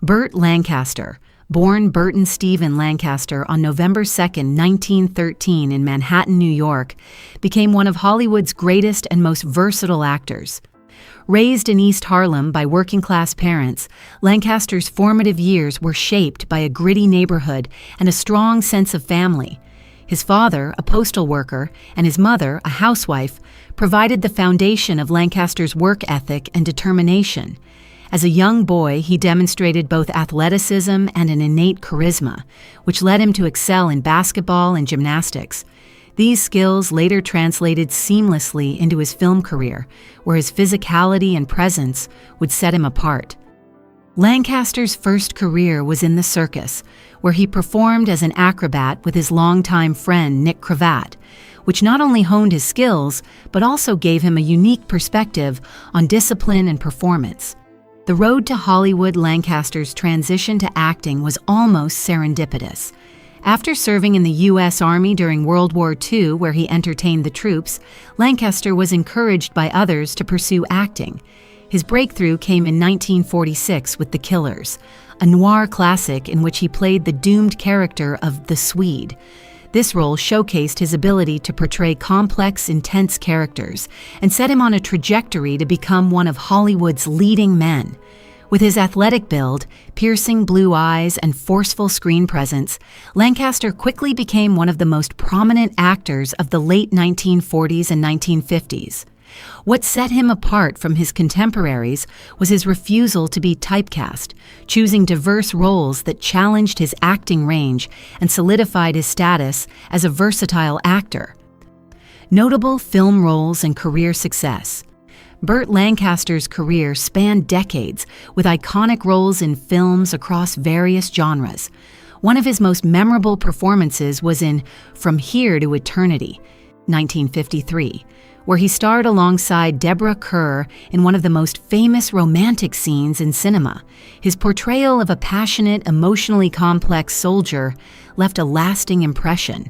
Burt Lancaster, born Burton Stephen Lancaster on November 2, 1913 in Manhattan, New York, became one of Hollywood's greatest and most versatile actors. Raised in East Harlem by working-class parents, Lancaster's formative years were shaped by a gritty neighborhood and a strong sense of family. His father, a postal worker, and his mother, a housewife, provided the foundation of Lancaster's work ethic and determination. As a young boy, he demonstrated both athleticism and an innate charisma, which led him to excel in basketball and gymnastics. These skills later translated seamlessly into his film career, where his physicality and presence would set him apart. Lancaster's first career was in the circus, where he performed as an acrobat with his longtime friend Nick Cravat, which not only honed his skills, but also gave him a unique perspective on discipline and performance. The road to Hollywood, Lancaster's transition to acting was almost serendipitous. After serving in the U.S. Army during World War II, where he entertained the troops, Lancaster was encouraged by others to pursue acting. His breakthrough came in 1946 with The Killers, a noir classic in which he played the doomed character of the Swede. This role showcased his ability to portray complex, intense characters and set him on a trajectory to become one of Hollywood's leading men. With his athletic build, piercing blue eyes, and forceful screen presence, Lancaster quickly became one of the most prominent actors of the late 1940s and 1950s. What set him apart from his contemporaries was his refusal to be typecast, choosing diverse roles that challenged his acting range and solidified his status as a versatile actor. Notable film roles and career success. Burt Lancaster's career spanned decades, with iconic roles in films across various genres. One of his most memorable performances was in From Here to Eternity, 1953, where he starred alongside Deborah Kerr in one of the most famous romantic scenes in cinema. His portrayal of a passionate, emotionally complex soldier left a lasting impression.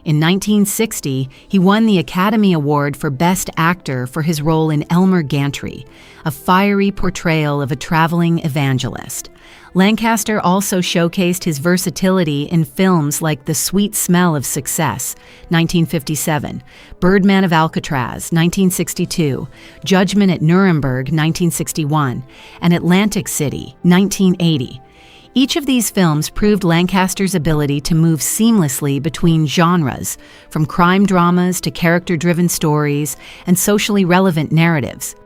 In 1960, he won the Academy Award for Best Actor for his role in Elmer Gantry, a fiery portrayal of a traveling evangelist. Lancaster also showcased his versatility in films like The Sweet Smell of Success, 1957, Birdman of Alcatraz, 1962, Judgment at Nuremberg, 1961, and Atlantic City, 1980. Each of these films proved Lancaster's ability to move seamlessly between genres, from crime dramas to character-driven stories and socially relevant narratives.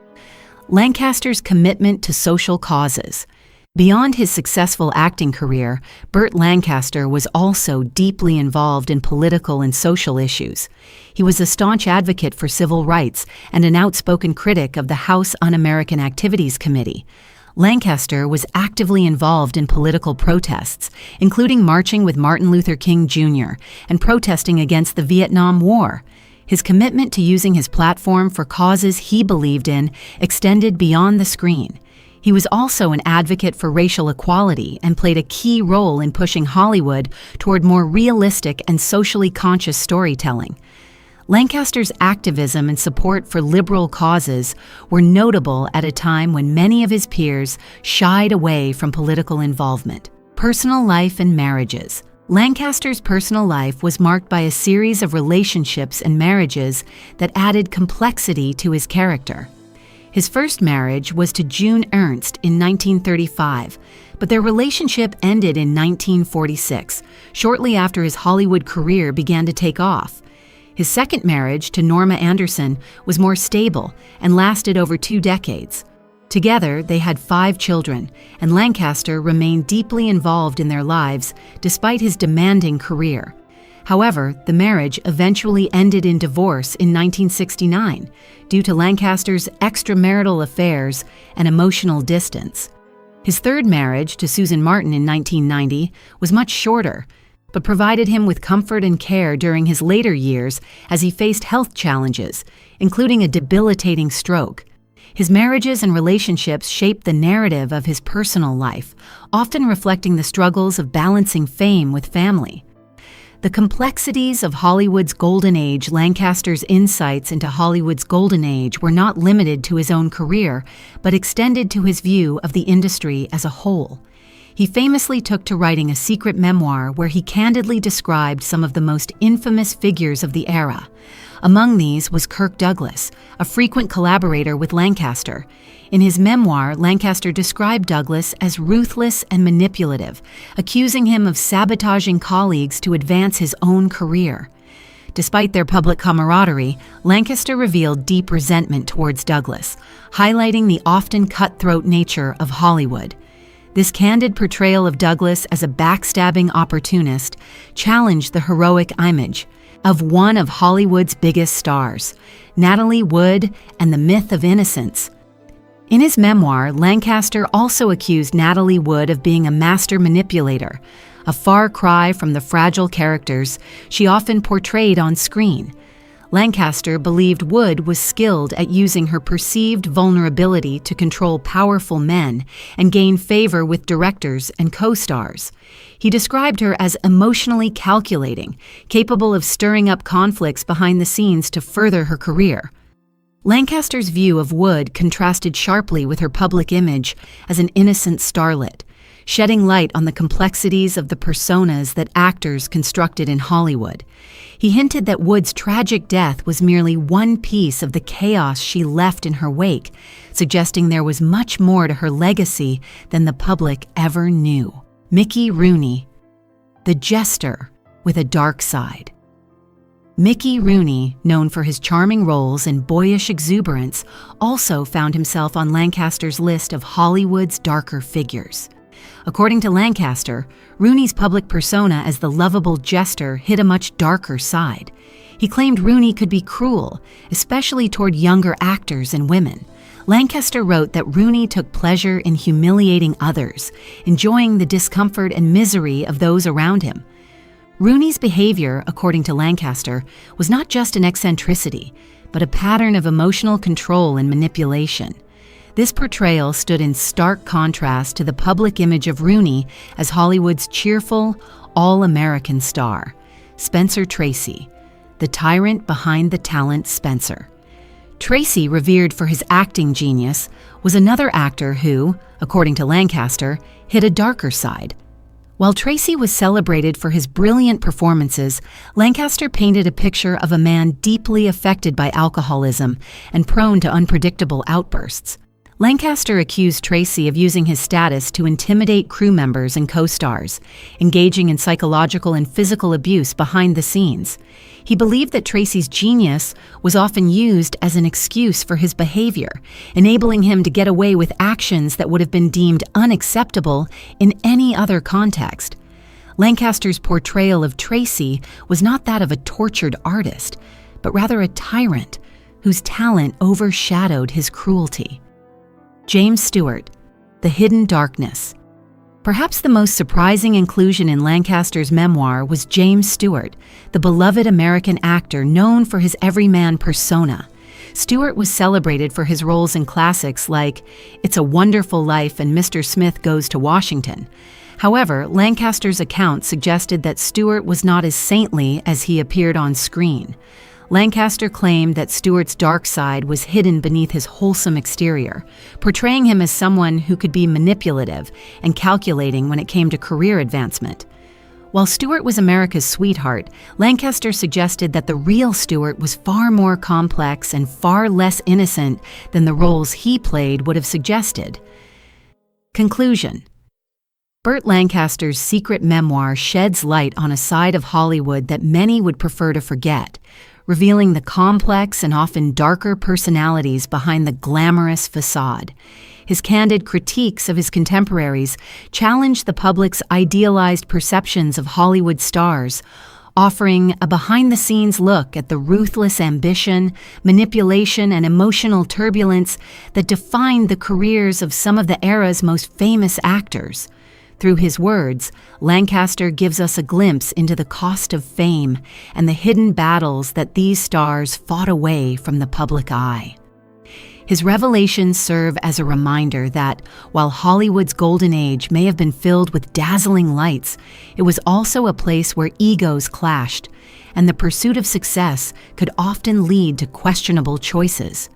Lancaster's commitment to social causes. Beyond his successful acting career, Burt Lancaster was also deeply involved in political and social issues. He was a staunch advocate for civil rights and an outspoken critic of the House Un-American Activities Committee. Lancaster was actively involved in political protests, including marching with Martin Luther King Jr. and protesting against the Vietnam War. His commitment to using his platform for causes he believed in extended beyond the screen. He was also an advocate for racial equality and played a key role in pushing Hollywood toward more realistic and socially conscious storytelling. Lancaster's activism and support for liberal causes were notable at a time when many of his peers shied away from political involvement. Personal life and marriages. Lancaster's personal life was marked by a series of relationships and marriages that added complexity to his character. His first marriage was to June Ernst in 1935, but their relationship ended in 1946, shortly after his Hollywood career began to take off. His second marriage to Norma Anderson was more stable and lasted over 2 decades. Together, they had 5 children, and Lancaster remained deeply involved in their lives despite his demanding career. However, the marriage eventually ended in divorce in 1969 due to Lancaster's extramarital affairs and emotional distance. His third marriage to Susan Martin in 1990 was much shorter, but provided him with comfort and care during his later years as he faced health challenges, including a debilitating stroke. His marriages and relationships shaped the narrative of his personal life, often reflecting the struggles of balancing fame with family. The complexities of Hollywood's golden age. Lancaster's insights into Hollywood's golden age were not limited to his own career, but extended to his view of the industry as a whole. He famously took to writing a secret memoir where he candidly described some of the most infamous figures of the era. Among these was Kirk Douglas, a frequent collaborator with Lancaster. In his memoir, Lancaster described Douglas as ruthless and manipulative, accusing him of sabotaging colleagues to advance his own career. Despite their public camaraderie, Lancaster revealed deep resentment towards Douglas, highlighting the often cutthroat nature of Hollywood. This candid portrayal of Douglas as a backstabbing opportunist challenged the heroic image of one of Hollywood's biggest stars, Natalie Wood, and the myth of innocence. In his memoir, Lancaster also accused Natalie Wood of being a master manipulator, a far cry from the fragile characters she often portrayed on screen. Lancaster believed Wood was skilled at using her perceived vulnerability to control powerful men and gain favor with directors and co-stars. He described her as emotionally calculating, capable of stirring up conflicts behind the scenes to further her career. Lancaster's view of Wood contrasted sharply with her public image as an innocent starlet, shedding light on the complexities of the personas that actors constructed in Hollywood. He hinted that Wood's tragic death was merely one piece of the chaos she left in her wake, suggesting there was much more to her legacy than the public ever knew. Mickey Rooney, the jester with a dark side. Mickey Rooney, known for his charming roles and boyish exuberance, also found himself on Lancaster's list of Hollywood's darker figures. According to Lancaster, Rooney's public persona as the lovable jester hid a much darker side. He claimed Rooney could be cruel, especially toward younger actors and women. Lancaster wrote that Rooney took pleasure in humiliating others, enjoying the discomfort and misery of those around him. Rooney's behavior, according to Lancaster, was not just an eccentricity, but a pattern of emotional control and manipulation. This portrayal stood in stark contrast to the public image of Rooney as Hollywood's cheerful, all-American star, Spencer Tracy, the tyrant behind the talent Spencer. Tracy, revered for his acting genius, was another actor who, according to Lancaster, hid a darker side. While Tracy was celebrated for his brilliant performances, Lancaster painted a picture of a man deeply affected by alcoholism and prone to unpredictable outbursts. Lancaster accused Tracy of using his status to intimidate crew members and co-stars, engaging in psychological and physical abuse behind the scenes. He believed that Tracy's genius was often used as an excuse for his behavior, enabling him to get away with actions that would have been deemed unacceptable in any other context. Lancaster's portrayal of Tracy was not that of a tortured artist, but rather a tyrant whose talent overshadowed his cruelty. James Stewart, The Hidden Darkness. Perhaps the most surprising inclusion in Lancaster's memoir was James Stewart, the beloved American actor known for his everyman persona. Stewart was celebrated for his roles in classics like It's a Wonderful Life and Mr. Smith Goes to Washington. However, Lancaster's account suggested that Stewart was not as saintly as he appeared on screen. Lancaster claimed that Stewart's dark side was hidden beneath his wholesome exterior, portraying him as someone who could be manipulative and calculating when it came to career advancement. While Stewart was America's sweetheart, Lancaster suggested that the real Stewart was far more complex and far less innocent than the roles he played would have suggested. Conclusion. Burt Lancaster's secret memoir sheds light on a side of Hollywood that many would prefer to forget, revealing the complex and often darker personalities behind the glamorous facade. His candid critiques of his contemporaries challenged the public's idealized perceptions of Hollywood stars, offering a behind-the-scenes look at the ruthless ambition, manipulation, and emotional turbulence that defined the careers of some of the era's most famous actors. Through his words, Lancaster gives us a glimpse into the cost of fame and the hidden battles that these stars fought away from the public eye. His revelations serve as a reminder that, while Hollywood's golden age may have been filled with dazzling lights, it was also a place where egos clashed, and the pursuit of success could often lead to questionable choices.